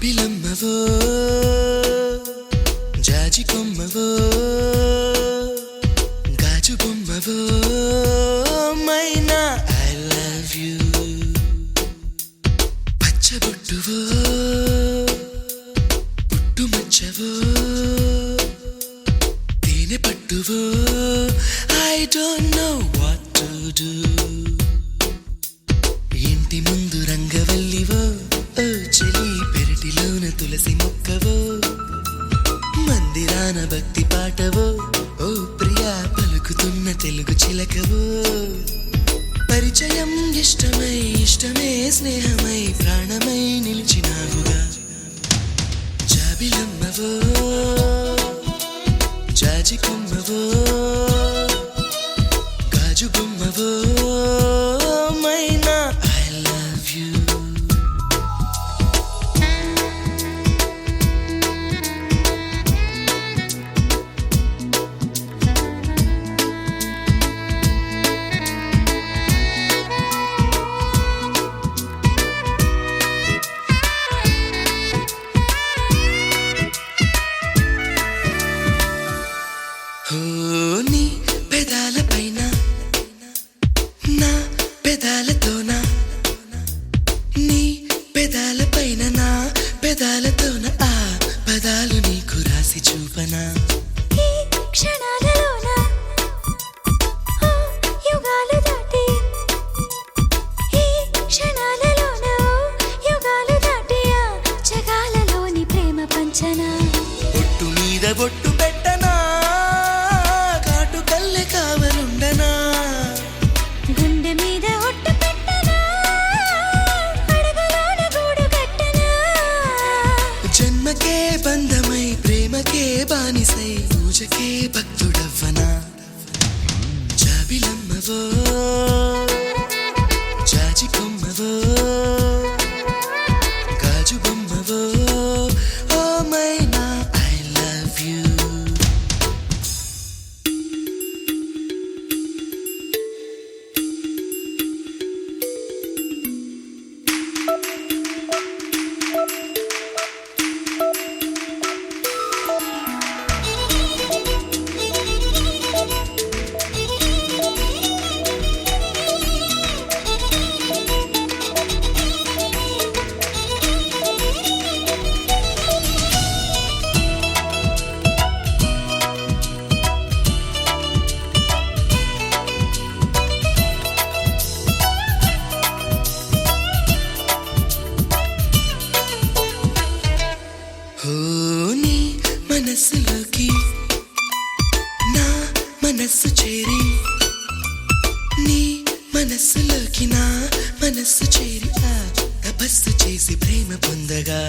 జాబిలమ్మవో జాజి కొమ్మవో గాజు బొమ్మవో మైనా ఐ లవ్ యూ పచ్చబొట్టువో పుట్టుమచ్చవో తేనె పట్టువో I don't know what to do ఇంటి ముందు రంగవల్లివో ఓ చెలి పెరటిలోన తులసి మొక్కవో మందిరాన భక్తి పాటవో ఓ ప్రియా పలుకుతున్న తెలుగు చిలకవో పరిచయం ఇష్టమై ఇష్టమే స్నేహమై ప్రాణమై నిలిచినావుగా జాబిలమ్మవో జాజి కొమ్మవో గాజు బొమ్మవో మైనా ఐ లవ్ యూ నీ పెదాలపైన నా పెదాలతోనా నీ పెదాలపైన నా పెదాలతోన ఆ పదాలు నీకు రాసి చూపనా ఈ క్షణాలలోన ఆ యుగాలు దాటి ఈ క్షణాలలోన యుగాలు దాటి ఆ జగాలలోని ప్రేమ పంచనా బొట్టు మీద బొట్టు పెట్టనా కాటు కల్లె కావలుండనా గుండె మీద ఒట్టు పెట్టనా అడగలోన గూడు కట్టనా జన్మకే బంధమై ప్రేమకే బానిసై పూజకే భక్తుడవ్వనా జాబిలమ్మవో జాజి కొమ్మవో గాజు బొమ్మవో ఓ మైనా ఐ లవ్ యూ నీ మనస్సులోకి నా మనస్సు చేరి నీ మనస్సులోకి నా మనస్సు చేరి తపస్సు చేసి ప్రేమ పొందగా